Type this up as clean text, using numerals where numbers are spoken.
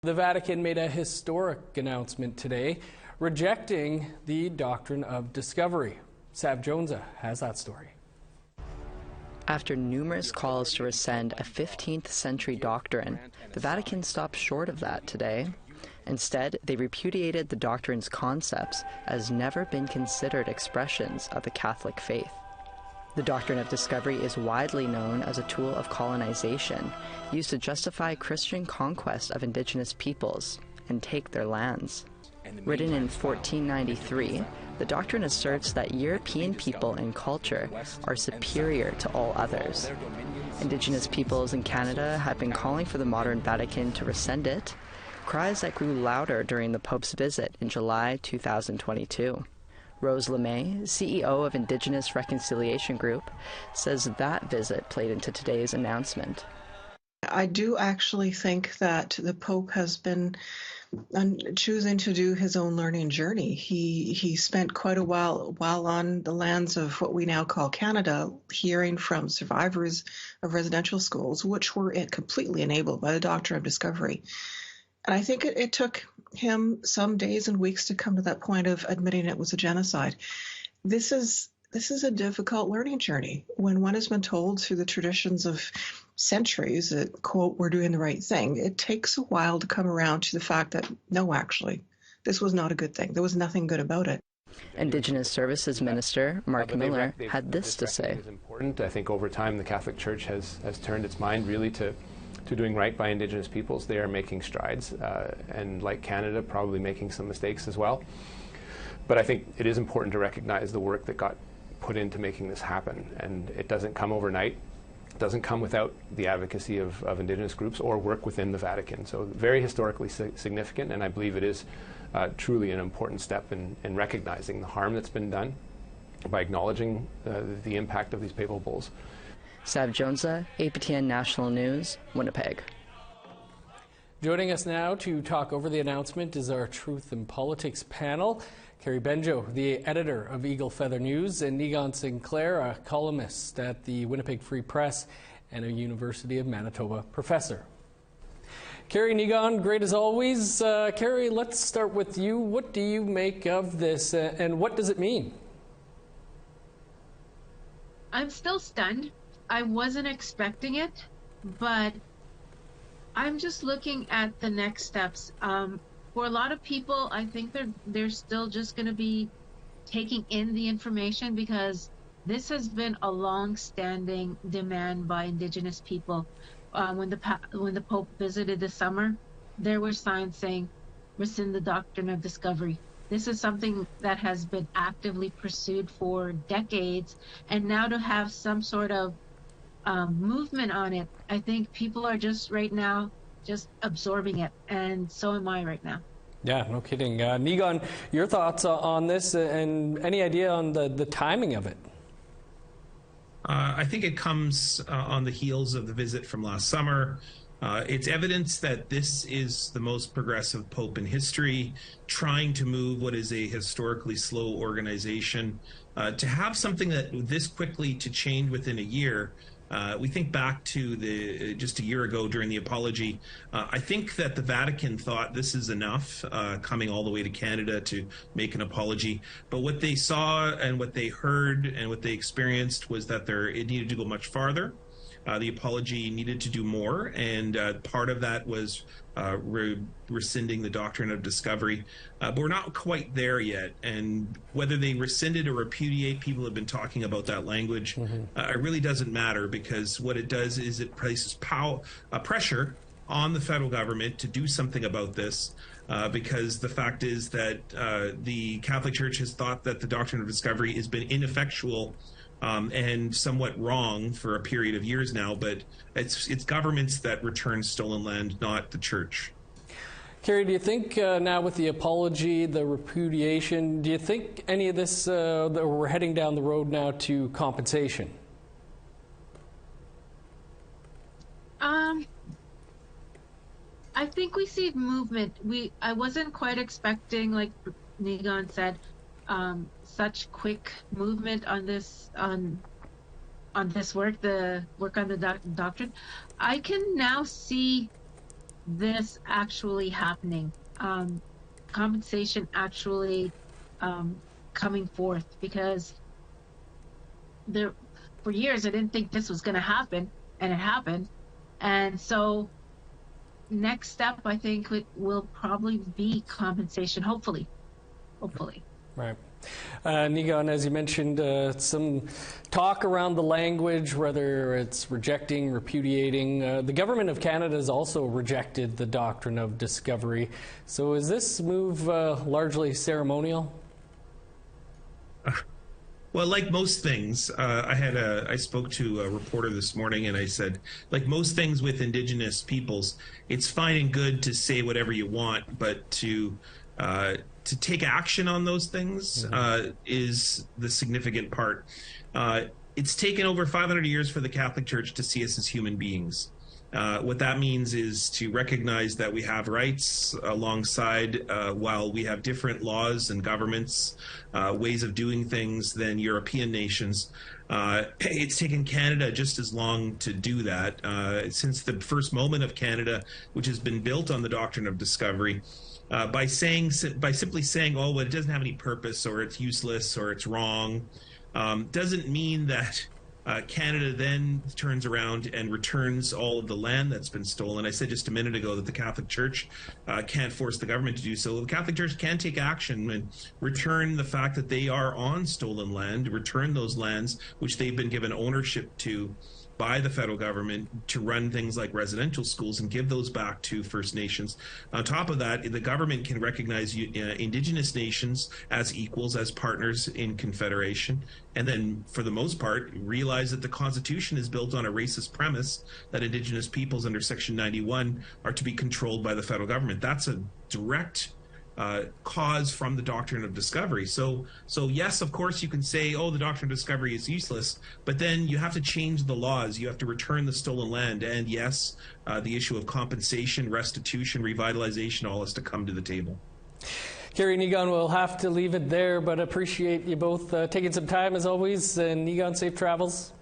The Vatican made a historic announcement today, rejecting the doctrine of discovery. Sav Jonza has that story. After numerous calls to rescind a 15th century doctrine, the Vatican stopped short of that today. Instead, they repudiated the doctrine's concepts as never been considered expressions of the Catholic faith. The doctrine of discovery is widely known as a tool of colonization, used to justify Christian conquest of indigenous peoples and take their lands. Written in 1493, the doctrine asserts that European people and culture are superior to all others. Indigenous peoples in Canada have been calling for the modern Vatican to rescind it, cries that grew louder during the Pope's visit in July 2022. Rose LeMay, CEO of Indigenous Reconciliation Group, says that visit played into today's announcement. I do actually think that the Pope has been choosing to do his own learning journey. He spent quite a while on the lands of what we now call Canada, hearing from survivors of residential schools, which were completely enabled by the doctrine of discovery. And I think it took him some days and weeks to come to that point of admitting it was a genocide. This is a difficult learning journey. When one has been told through the traditions of centuries that, quote, we're doing the right thing, it takes a while to come around to the fact that, no, actually, this was not a good thing. There was nothing good about it. Indigenous Services Minister Mark Miller had this to say. Is important. I think over time the Catholic Church has turned its mind really to doing right by Indigenous peoples. They are making strides, and like Canada, probably making some mistakes as well. But I think it is important to recognize the work that got put into making this happen, and it doesn't come overnight. It doesn't come without the advocacy of Indigenous groups or work within the Vatican. So very historically significant, and I believe it is truly an important step in recognizing the harm that's been done by acknowledging the impact of these papal bulls. Sav Jonza, APTN National News, Winnipeg. Joining us now to talk over the announcement is our Truth in Politics panel. Carrie Benjo, the editor of Eagle Feather News, and Niigaan Sinclair, a columnist at the Winnipeg Free Press and a University of Manitoba professor. Carrie, Niigaan, great as always. Carrie, let's start with you. What do you make of this, and what does it mean? I'm still stunned. I wasn't expecting it, but I'm just looking at the next steps. For a lot of people, I think they're still just going to be taking in the information, because this has been a long-standing demand by Indigenous people. When the Pope visited this summer, there were signs saying, rescind the doctrine of discovery. This is something that has been actively pursued for decades, and now to have some sort of movement on it, I think people are just right now just absorbing it, and so am I right now. Yeah, no kidding. Niigaan, your thoughts on this, and any idea on the timing of it? I think it comes on the heels of the visit from last summer. It's evidence that this is the most progressive Pope in history, trying to move what is a historically slow organization. To have something that this quickly to change within a year, we think back to just a year ago during the apology. I think that the Vatican thought this is enough, coming all the way to Canada to make an apology. But what they saw and what they heard and what they experienced was that it needed to go much farther. The apology needed to do more, and part of that was rescinding the doctrine of discovery. But we're not quite there yet, and whether they rescinded or repudiate, people have been talking about that language. It really doesn't matter, because what it does is it places pressure on the federal government to do something about this, because the fact is that the Catholic Church has thought that the doctrine of discovery has been ineffectual and somewhat wrong for a period of years now, but it's governments that return stolen land, not the church. Carrie, do you think now with the apology, the repudiation, do you think any of this, that we're heading down the road now to compensation? I think we see movement. I wasn't quite expecting, like Niigaan said, such quick movement on this work, the work on the doctrine. I can now see this actually happening, compensation actually coming forth, because for years I didn't think this was going to happen, and it happened. And so next step, I think, will probably be compensation, hopefully. Right. Nigan, as you mentioned, some talk around the language, whether it's rejecting, repudiating. The government of Canada has also rejected the doctrine of discovery. So is this move largely ceremonial? Well, like most things, I spoke to a reporter this morning, and I said, like most things with Indigenous peoples, it's fine and good to say whatever you want, but to take action on those things is the significant part. It's taken over 500 years for the Catholic Church to see us as human beings. What that means is to recognize that we have rights alongside, while we have different laws and governments, ways of doing things than European nations. It's taken Canada just as long to do that. Since the first moment of Canada, which has been built on the doctrine of discovery, by simply saying, oh, well, it doesn't have any purpose, or it's useless, or it's wrong, doesn't mean that Canada then turns around and returns all of the land that's been stolen. I said just a minute ago that the Catholic Church can't force the government to do so. The Catholic Church can take action and return the fact that they are on stolen land, return those lands which they've been given ownership to by the federal government to run things like residential schools, and give those back to First Nations. On top of that, the government can recognize Indigenous nations as equals, as partners in Confederation, and then, for the most part, realize that the Constitution is built on a racist premise that Indigenous peoples under Section 91 are to be controlled by the federal government. That's a direct cause from the doctrine of discovery. So yes, of course, you can say, oh, the doctrine of discovery is useless, but then you have to change the laws. You have to return the stolen land. And yes, the issue of compensation, restitution, revitalization, all has to come to the table. Kerry, Nigan, we'll have to leave it there, but appreciate you both taking some time as always. And Nigan, safe travels.